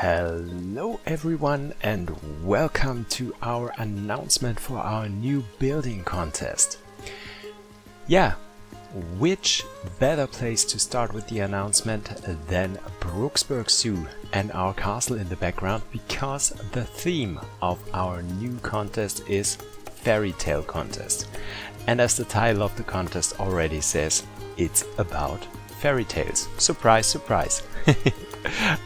Hello everyone and welcome to our announcement for our new building contest. Yeah, which better place to start with the announcement than Brooksburg Zoo and our castle in the background, because the theme of our new contest is Fairytale Contest. And as the title of the contest already says, it's about fairy tales. Surprise, surprise.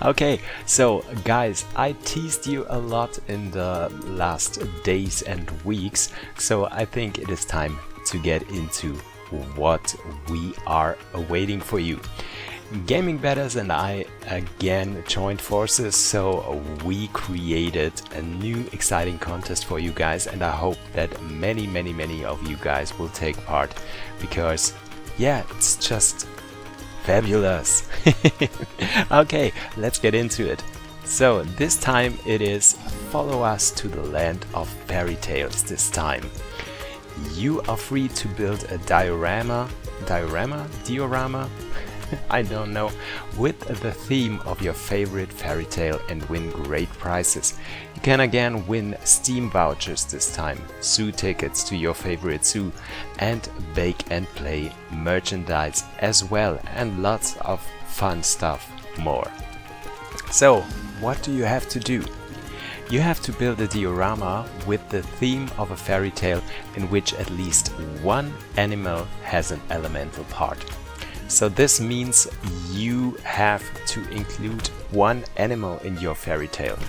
Okay, so guys, I teased you a lot in the last days and weeks, so I think it is time to get into what we are awaiting for you. Gaming Badazz and I again joined forces, so we created a new exciting contest for you guys, and I hope that many of you guys will take part, because yeah, it's just fabulous. Okay, let's get into it. So this time it is follow us to the land of fairy tales. This time you are free to build a diorama I don't know, with the theme of your favorite fairy tale and win great prizes. You can again win Steam vouchers this time, zoo tickets to your favorite zoo, and bake and play merchandise as well, and lots of fun stuff more. So what do you have to do? You have to build a diorama with the theme of a fairy tale in which at least one animal has an elemental part. So this means you have to include one animal in your fairy tale.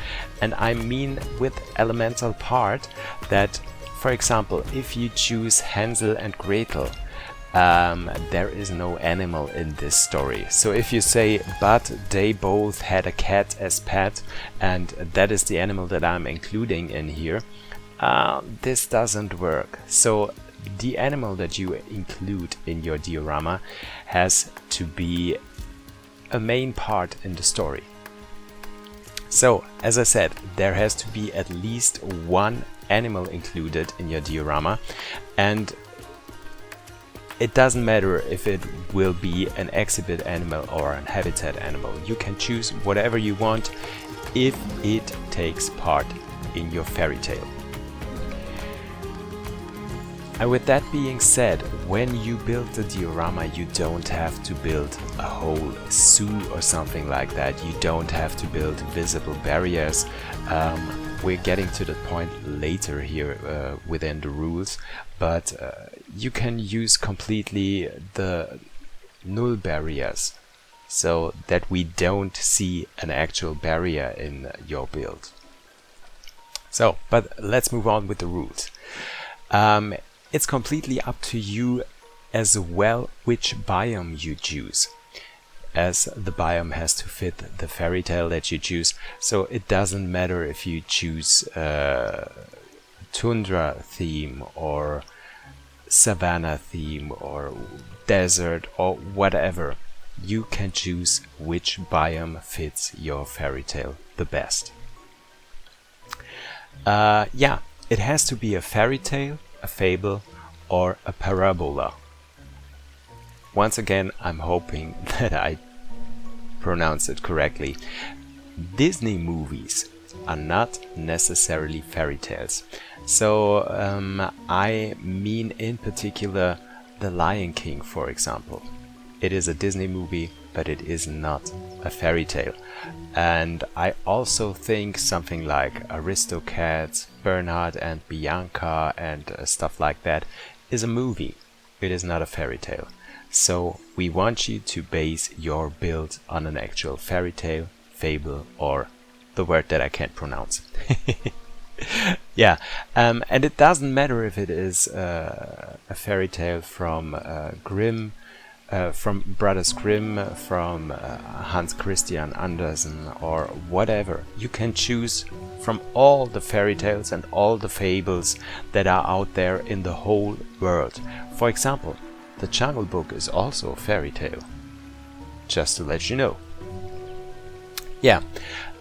And I mean with elemental part that, for example, if you choose Hansel and Gretel, there is no animal in this story. So if you say, but they both had a cat as pet, and that is the animal that I'm including in here, this doesn't work. So the animal that you include in your diorama has to be a main part in the story. So, as I said, there has to be at least one animal included in your diorama, and it doesn't matter if it will be an exhibit animal or an habitat animal. You can choose whatever you want if it takes part in your fairy tale. And with that being said, when you build the diorama, you don't have to build a whole zoo or something like that. You don't have to build visible barriers. We're getting to the point later here within the rules, but you can use completely the null barriers, so that we don't see an actual barrier in your build. So, but let's move on with the rules. It's completely up to you as well which biome you choose, as the biome has to fit the fairy tale that you choose. So it doesn't matter if you choose tundra theme or savanna theme or desert or whatever. You can choose which biome fits your fairy tale the best. Yeah, it has to be a fairy tale, a fable, or a parabola. Once again, I'm hoping that I pronounce it correctly. Disney movies are not necessarily fairy tales. So I mean in particular The Lion King, for example. It is a Disney movie, but it is not a fairy tale. And I also think something like Aristocats, Bernard and Bianca and stuff like that is a movie. It is not a fairy tale. So we want you to base your build on an actual fairy tale, fable, or the word that I can't pronounce. Yeah, and it doesn't matter if it is a fairy tale from Grimm, from Brothers Grimm, from Hans Christian Andersen, or whatever. You can choose from all the fairy tales and all the fables that are out there in the whole world. For example, the Jungle Book is also a fairy tale, just to let you know. Yeah,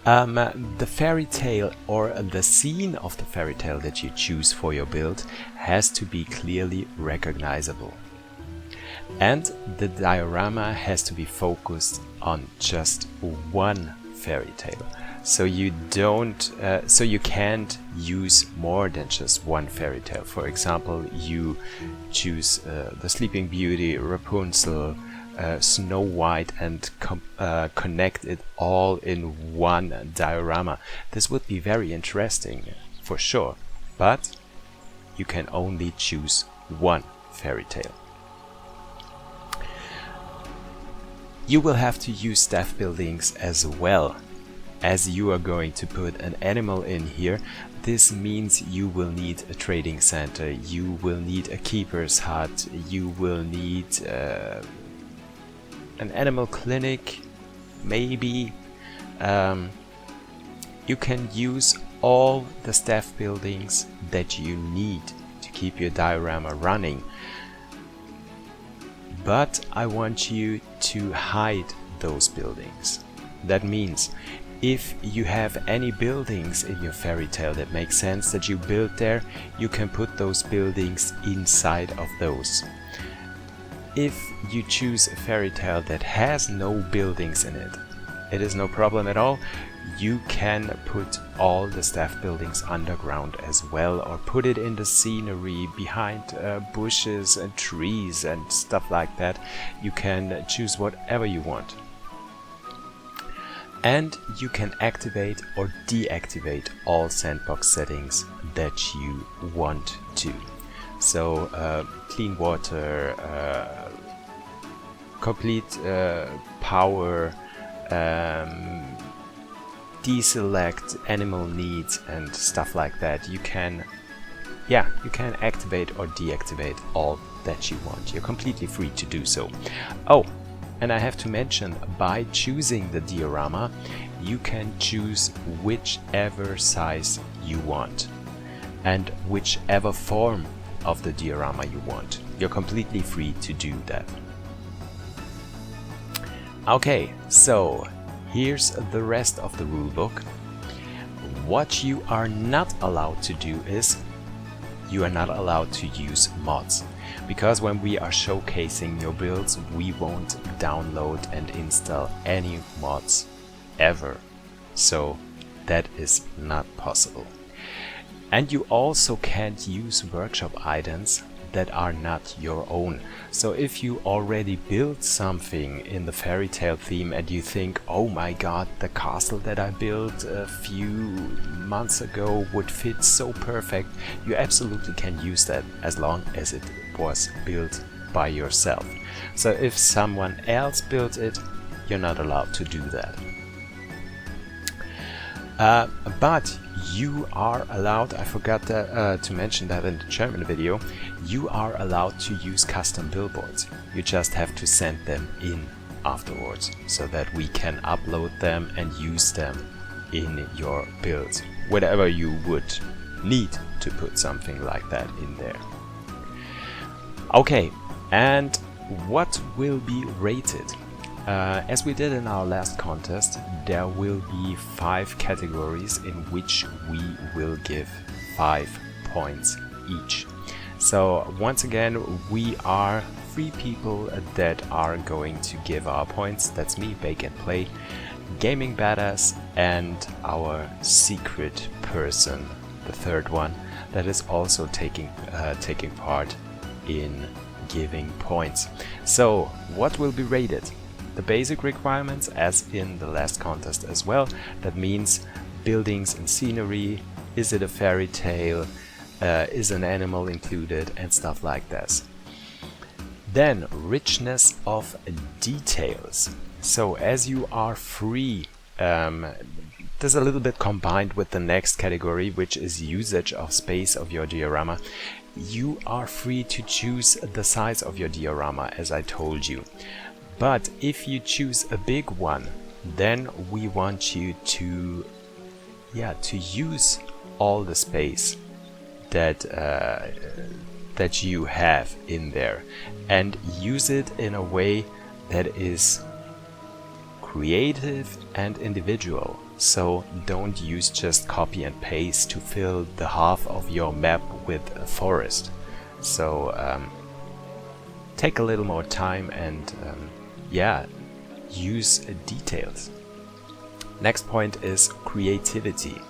the fairy tale or the scene of the fairy tale that you choose for your build has to be clearly recognizable. And the diorama has to be focused on just one fairy tale. so you don't so you can't use more than just one fairy tale. For example, you choose the Sleeping Beauty, Rapunzel, Snow White, and connect it all in one diorama. This would be very interesting for sure, but you can only choose one fairy tale. You will have to use staff buildings as well, as you are going to put an animal in here. This means you will need a trading center, you will need a keeper's hut, you will need an animal clinic, maybe. You can use all the staff buildings that you need to keep your diorama running. But I want you to hide those buildings. That means if you have any buildings in your fairy tale that make sense that you build there, you can put those buildings inside of those. If you choose a fairy tale that has no buildings in it, it is no problem at all. You can put all the staff buildings underground as well, or put it in the scenery behind bushes and trees and stuff like that. You can choose whatever you want. And you can activate or deactivate all sandbox settings that you want to. So clean water, complete power, deselect animal needs and stuff like that. You can activate or deactivate all that you want. You're completely free to do so. Oh, and I have to mention, by choosing the diorama, you can choose whichever size you want and whichever form of the diorama you want. You're completely free to do that. Okay, so here's the rest of the rulebook. What you are not allowed to do is, you are not allowed to use mods. Because when we are showcasing your builds, we won't download and install any mods ever. So that is not possible. And you also can't use workshop items that are not your own. So if you already built something in the fairy tale theme and you think, oh my god, the castle that I built a few months ago would fit so perfect, you absolutely can use that as long as it was built by yourself. So if someone else built it, you're not allowed to do that. But you are allowed, I forgot to mention that in the German video, you are allowed to use custom billboards. You just have to send them in afterwards so that we can upload them and use them in your builds, whatever you would need to put something like that in there. Okay, and what will be rated? As we did in our last contest, there will be 5 categories in which we will give 5 points each. So once again, we are 3 people that are going to give our points. That's me, Bake and Play, Gaming Badazz, and our secret person, the third one, that is also taking part in giving points. So what will be rated? The basic requirements, as in the last contest as well. That means buildings and scenery, is it a fairy tale, is an animal included, and stuff like this. Then richness of details. So as you are free, this is a little bit combined with the next category, which is usage of space of your diorama. You are free to choose the size of your diorama, as I told you. But if you choose a big one, then we want you to use all the space that you have in there, and use it in a way that is creative and individual. So don't use just copy and paste to fill the half of your map with a forest. So take a little more time and use details. Next point is creativity.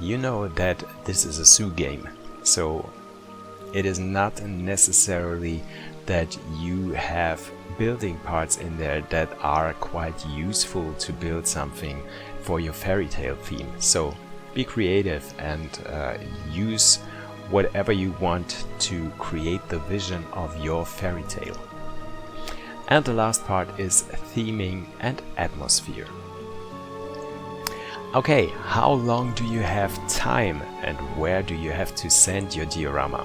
You know that this is a zoo game, so it is not necessarily that you have building parts in there that are quite useful to build something for your fairy tale theme. So be creative and use whatever you want to create the vision of your fairy tale. And the last part is theming and atmosphere. Okay, how long do you have time and where do you have to send your diorama?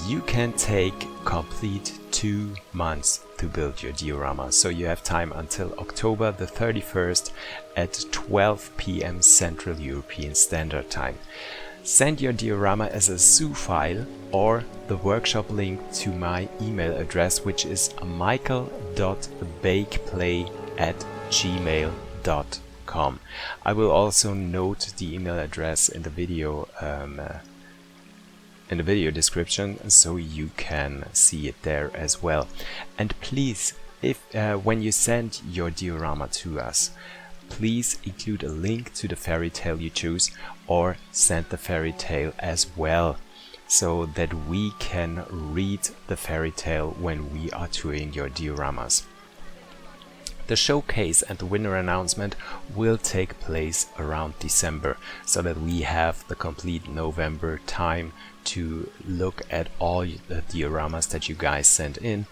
You can take complete 2 months to build your diorama, so you have time until October the 31st at 12 p.m. Central European Standard Time. Send your diorama as a zoo file or the workshop link to my email address, which is michael.bakeplay@gmail.com. I will also note the email address in the video description, so you can see it there as well. And please, if when you send your diorama to us, please include a link to the fairy tale you choose, or send the fairy tale as well, so that we can read the fairy tale when we are touring your dioramas. The showcase and the winner announcement will take place around December, so that we have the complete November time to look at all the dioramas that you guys send in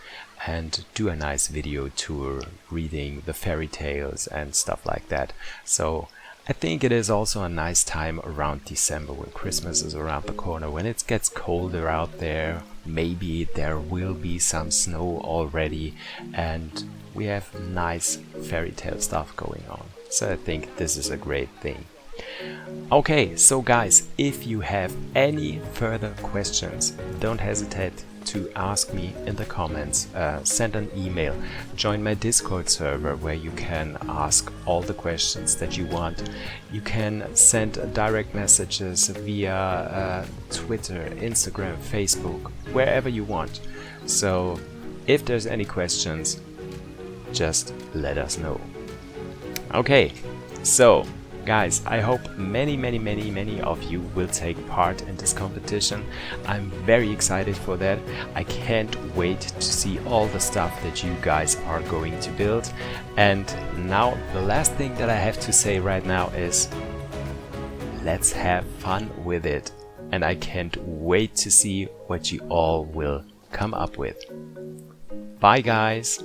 and do a nice video tour reading the fairy tales and stuff like that. So I think it is also a nice time around December, when Christmas is around the corner, when it gets colder out there. Maybe there will be some snow already and we have nice fairy tale stuff going on. So I think this is a great thing. Okay, so guys, if you have any further questions, don't hesitate to ask me in the comments. Send an email, join my Discord server where you can ask all the questions that you want. You can send direct messages via Twitter, Instagram, Facebook, wherever you want. So if there's any questions, just let us know. Okay, so guys, I hope many of you will take part in this competition. I'm very excited for that. I can't wait to see all the stuff that you guys are going to build. And now the last thing that I have to say right now is, let's have fun with it. And I can't wait to see what you all will come up with. Bye guys!